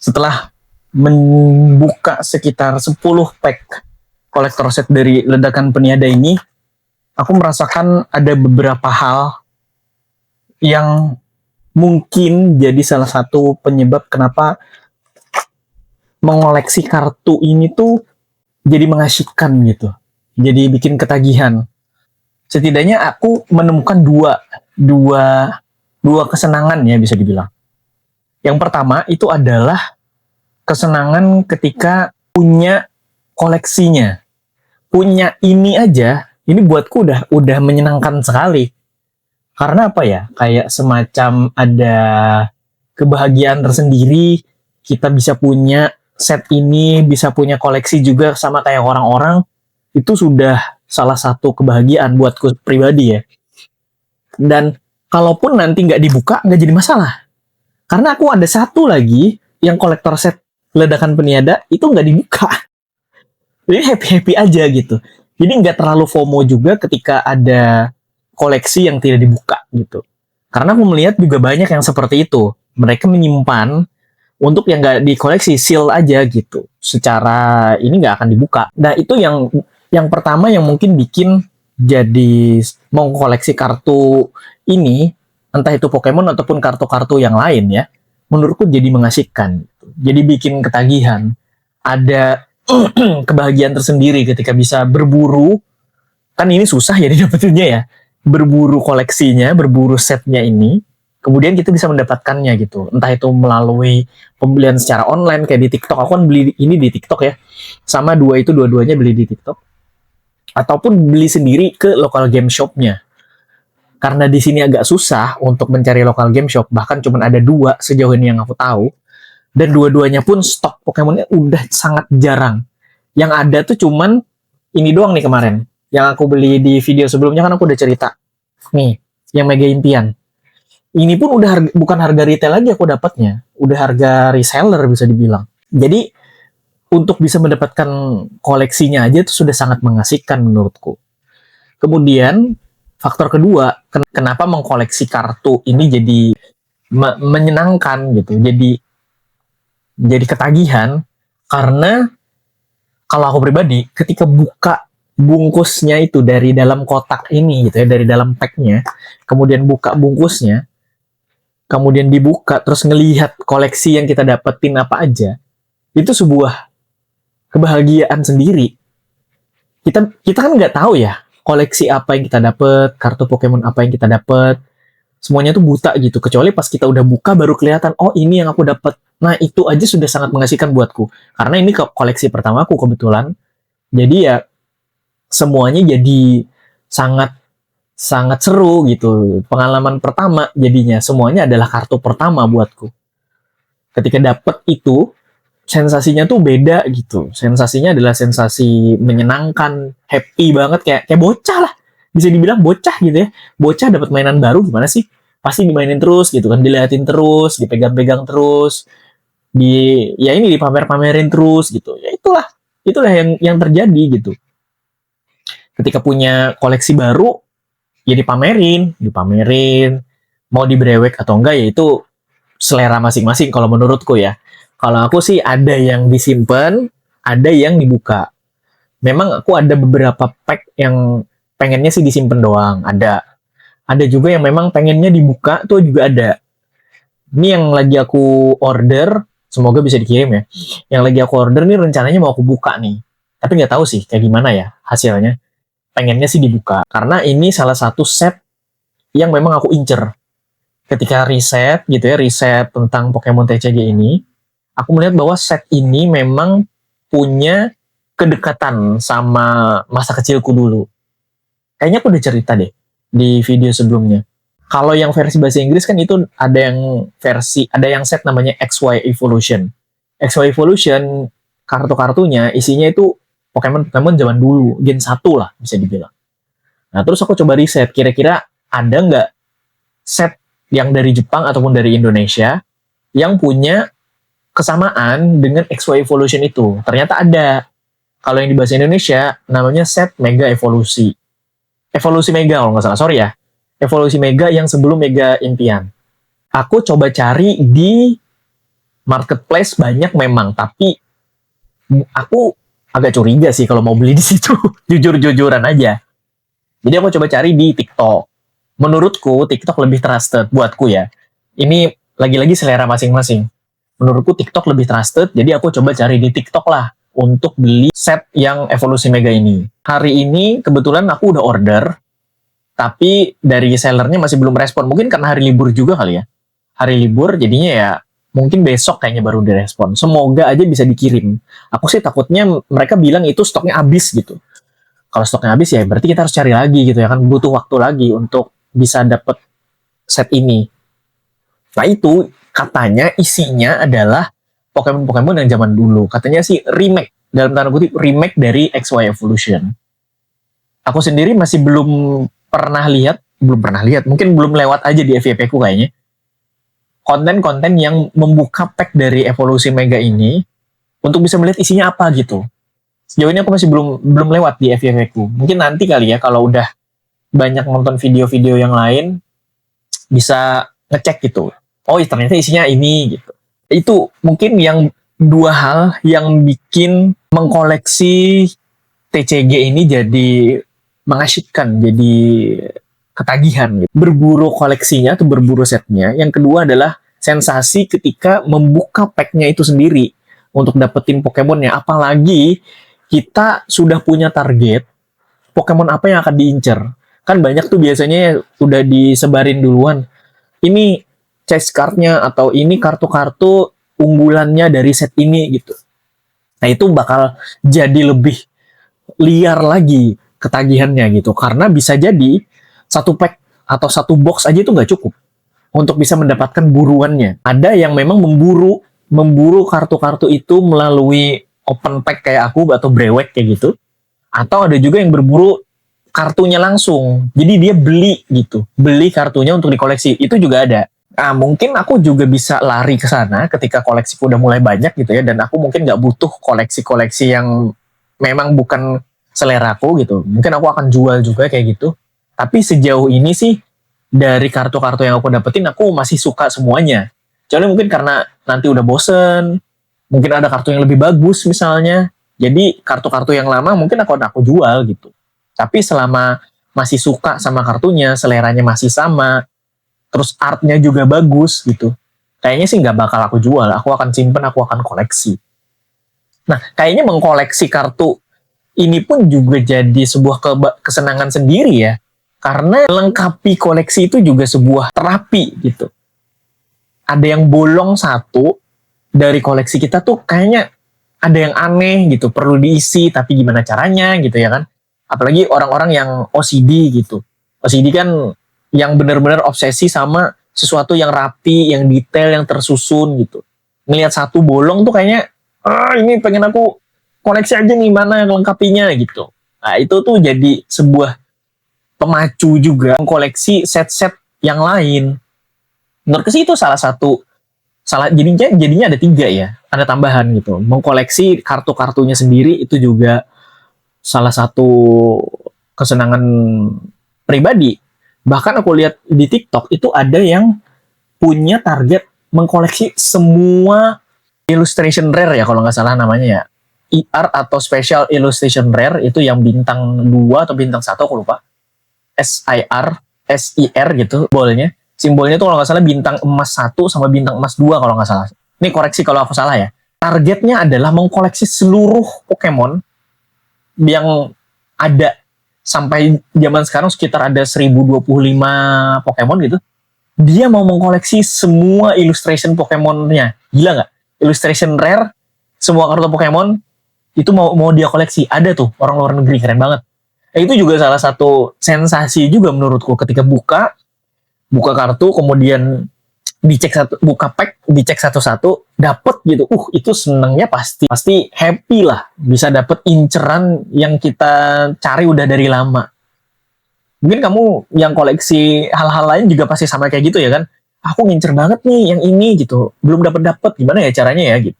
Setelah membuka sekitar 10 pack kolektor set dari Ledakan Peniada ini, aku merasakan ada beberapa hal yang mungkin jadi salah satu penyebab kenapa mengoleksi kartu ini tuh jadi mengasyikkan gitu. Jadi bikin ketagihan. Setidaknya aku menemukan dua kesenangan ya bisa dibilang. Yang pertama itu adalah kesenangan ketika punya koleksinya. Punya ini aja, ini buatku udah menyenangkan sekali. Karena apa ya? Kayak semacam ada kebahagiaan tersendiri, kita bisa punya set ini, bisa punya koleksi juga sama kayak orang-orang, itu sudah salah satu kebahagiaan buatku pribadi ya. Dan kalaupun nanti nggak dibuka, nggak jadi masalah. Karena aku ada satu lagi yang kolektor set Ledakan Peniada itu nggak dibuka. Jadi happy-happy aja gitu. Jadi nggak terlalu FOMO juga ketika ada koleksi yang tidak dibuka gitu. Karena aku melihat juga banyak yang seperti itu. Mereka menyimpan untuk yang nggak dikoleksi, seal aja gitu. Secara ini nggak akan dibuka. Nah itu yang pertama yang mungkin bikin jadi mau koleksi kartu ini, entah itu Pokemon ataupun kartu-kartu yang lain ya, menurutku jadi mengasyikkan. Jadi bikin ketagihan. Ada kebahagiaan tersendiri ketika bisa berburu. Kan ini susah ya didapetinnya ya. Berburu koleksinya, berburu setnya ini. Kemudian kita bisa mendapatkannya gitu. Entah itu melalui pembelian secara online kayak di TikTok. Aku kan beli ini di TikTok ya. Sama dua-duanya beli di TikTok. Ataupun beli sendiri ke local game shop-nya. Karena di sini agak susah untuk mencari local game shop. Bahkan cuma ada 2 sejauh ini yang aku tahu. Dan dua-duanya pun stok Pokemonnya udah sangat jarang. Yang ada tuh cuman ini doang nih kemarin. Yang aku beli di video sebelumnya kan aku udah cerita. Nih, yang Mega Impian. Ini pun udah bukan harga retail lagi aku dapatnya. Udah harga reseller bisa dibilang. Jadi, untuk bisa mendapatkan koleksinya aja itu sudah sangat mengasihkan menurutku. Kemudian, faktor kedua, kenapa mengkoleksi kartu ini jadi menyenangkan gitu. Jadi ketagihan karena kalau aku pribadi ketika buka bungkusnya itu dari dalam kotak ini gitu ya, dari dalam packnya, kemudian buka bungkusnya, kemudian dibuka terus ngelihat koleksi yang kita dapetin apa aja, itu sebuah kebahagiaan sendiri. Kita kan nggak tahu ya koleksi apa yang kita dapet, kartu Pokemon apa yang kita dapet, semuanya tuh buta gitu. Kecuali pas kita udah buka baru kelihatan, oh ini yang aku dapat. Nah itu aja sudah sangat mengasihkan buatku. Karena ini koleksi pertamaku kebetulan. Jadi ya semuanya jadi sangat sangat seru gitu. Pengalaman pertama jadinya semuanya adalah kartu pertama buatku. Ketika dapet itu sensasinya tuh beda gitu. Sensasinya adalah sensasi menyenangkan, happy banget kayak bocah lah. Bisa dibilang bocah gitu ya. Bocah dapat mainan baru gimana sih? Pasti dimainin terus gitu kan, diliatin terus, dipegang-pegang terus, ya ini dipamer-pamerin terus gitu. Ya itulah yang terjadi gitu. Ketika punya koleksi baru, ya dipamerin, mau dibrewek atau enggak ya itu selera masing-masing kalau menurutku ya. Kalau aku sih ada yang disimpan, ada yang dibuka. Memang aku ada beberapa pack yang pengennya sih disimpan doang, ada. Ada juga yang memang pengennya dibuka tuh juga ada. Ini yang lagi aku order, semoga bisa dikirim ya. Yang lagi aku order nih rencananya mau aku buka nih. Tapi nggak tahu sih kayak gimana ya hasilnya. Pengennya sih dibuka. Karena ini salah satu set yang memang aku incer. Ketika riset gitu ya, riset tentang Pokemon TCG ini, aku melihat bahwa set ini memang punya kedekatan sama masa kecilku dulu. Kayaknya aku udah cerita deh di video sebelumnya. Kalau yang versi bahasa Inggris kan itu ada yang set namanya XY Evolution. XY Evolution kartu-kartunya isinya itu Pokemon zaman dulu, Gen 1 lah bisa dibilang. Nah terus aku coba riset, kira-kira ada nggak set yang dari Jepang ataupun dari Indonesia yang punya kesamaan dengan XY Evolution itu. Ternyata ada. Kalau yang di bahasa Indonesia namanya set Mega Evolusi. Evolusi Mega kalau nggak salah, sorry ya. Evolusi Mega yang sebelum Mega Impian. Aku coba cari di Marketplace banyak memang, tapi aku agak curiga sih kalau mau beli di situ. Jujur-jujuran aja. Jadi aku coba cari di TikTok. Menurutku TikTok lebih trusted buatku ya. Ini lagi-lagi selera masing-masing. Menurutku TikTok lebih trusted, jadi aku coba cari di TikTok lah untuk beli set yang Evolusi Mega ini. Hari ini kebetulan aku udah order, tapi dari sellernya masih belum respon. Mungkin karena hari libur juga kali ya. Hari libur jadinya ya mungkin besok kayaknya baru direspon. Semoga aja bisa dikirim. Aku sih takutnya mereka bilang itu stoknya habis gitu. Kalau stoknya habis ya berarti kita harus cari lagi gitu ya kan, butuh waktu lagi untuk bisa dapet set ini. Nah itu katanya isinya adalah Pokemon-Pokemon yang zaman dulu. Katanya sih remake, dalam tanda kutip remake dari XY Evolution. Aku sendiri masih belum pernah lihat, mungkin belum lewat aja di FYP ku kayaknya. Konten-konten yang membuka pack dari Evolusi Mega ini untuk bisa melihat isinya apa gitu. Sejauh ini aku masih belum lewat di FYP ku. Mungkin nanti kali ya kalau udah banyak nonton video-video yang lain bisa ngecek gitu. Oh, ternyata isinya ini gitu. Itu mungkin yang dua hal yang bikin mengkoleksi TCG ini jadi mengasyikkan, jadi ketagihan gitu. Berburu koleksinya atau berburu setnya. Yang kedua adalah sensasi ketika membuka packnya itu sendiri untuk dapetin Pokemonnya. Apalagi kita sudah punya target Pokemon apa yang akan diincer. Kan banyak tuh biasanya udah disebarin duluan. Ini chase card-nya atau ini kartu-kartu unggulannya dari set ini gitu. Nah itu bakal jadi lebih liar lagi ketagihannya gitu. Karena bisa jadi satu pack atau satu box aja itu nggak cukup untuk bisa mendapatkan buruannya. Ada yang memang memburu kartu-kartu itu melalui open pack kayak aku atau brewek kayak gitu. Atau ada juga yang berburu kartunya langsung. Jadi dia beli gitu. Beli kartunya untuk dikoleksi. Itu juga ada. Nah, mungkin aku juga bisa lari ke sana ketika koleksiku udah mulai banyak gitu ya. Dan aku mungkin nggak butuh koleksi-koleksi yang memang bukan seleraku gitu. Mungkin aku akan jual juga kayak gitu. Tapi sejauh ini sih dari kartu-kartu yang aku dapetin aku masih suka semuanya. Kecuali mungkin karena nanti udah bosen. Mungkin ada kartu yang lebih bagus misalnya. Jadi kartu-kartu yang lama mungkin aku jual gitu. Tapi selama masih suka sama kartunya, seleranya masih sama, terus artnya juga bagus gitu, kayaknya sih nggak bakal aku jual. Aku akan simpen, aku akan koleksi. Nah, kayaknya mengkoleksi kartu ini pun juga jadi sebuah kesenangan sendiri ya. Karena lengkapi koleksi itu juga sebuah terapi gitu. Ada yang bolong satu dari koleksi kita tuh kayaknya ada yang aneh gitu, perlu diisi tapi gimana caranya gitu ya kan. Apalagi orang-orang yang OCD gitu. OCD kan yang benar-benar obsesi sama sesuatu yang rapi, yang detail, yang tersusun gitu. Ngelihat satu bolong tuh kayaknya, ini pengen aku koleksi aja nih, mana yang lengkapinya gitu. Nah itu tuh jadi sebuah pemacu juga mengkoleksi set-set yang lain. Menurutku sih itu jadinya ada 3 ya, ada tambahan gitu. Mengkoleksi kartu-kartunya sendiri itu juga salah satu kesenangan pribadi. Bahkan aku lihat di TikTok itu ada yang punya target mengkoleksi semua illustration rare ya kalau nggak salah namanya ya. IR atau special illustration rare itu yang bintang 2 atau bintang 1 aku lupa. SIR gitu bolnya. Simbolnya itu kalau nggak salah bintang emas 1 sama bintang emas 2 kalau nggak salah. Ini koreksi kalau aku salah ya. Targetnya adalah mengkoleksi seluruh Pokemon yang ada sampai zaman sekarang sekitar ada 1025 Pokemon gitu. Dia mau mengkoleksi semua illustration Pokemonnya. Gila nggak? Illustration rare, semua kartu Pokemon itu mau dia koleksi. Ada tuh orang luar negeri, keren banget. Itu juga salah satu sensasi juga menurutku ketika buka kartu kemudian buka pack, dicek satu-satu, dapet gitu. Itu senengnya pasti happy lah. Bisa dapet inceran yang kita cari udah dari lama. Mungkin kamu yang koleksi hal-hal lain juga pasti sama kayak gitu ya kan? Aku ngincer banget nih yang ini gitu. Belum dapet, gimana ya caranya ya gitu.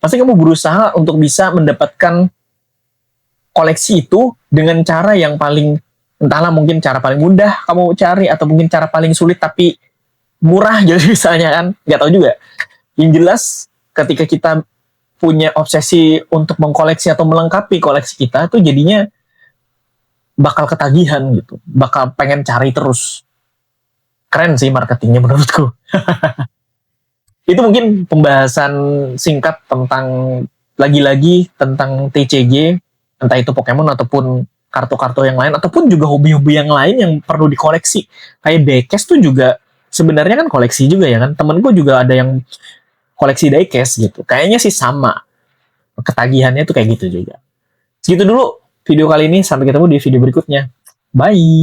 Pasti kamu berusaha untuk bisa mendapatkan koleksi itu dengan cara yang paling, entahlah mungkin cara paling mudah kamu cari, atau mungkin cara paling sulit tapi murah gitu misalnya kan, nggak tahu juga. Yang jelas ketika kita punya obsesi untuk mengkoleksi atau melengkapi koleksi kita tuh jadinya bakal ketagihan gitu, bakal pengen cari terus. Keren sih marketingnya menurutku. Itu mungkin pembahasan singkat tentang lagi-lagi tentang TCG, entah itu Pokemon ataupun kartu-kartu yang lain ataupun juga hobi-hobi yang lain yang perlu dikoleksi. Kayak diecast tuh juga sebenarnya kan koleksi juga ya kan. Temenku juga ada yang koleksi diecast gitu. Kayaknya sih sama. Ketagihannya tuh kayak gitu juga. Segitu dulu video kali ini, sampai ketemu di video berikutnya. Bye.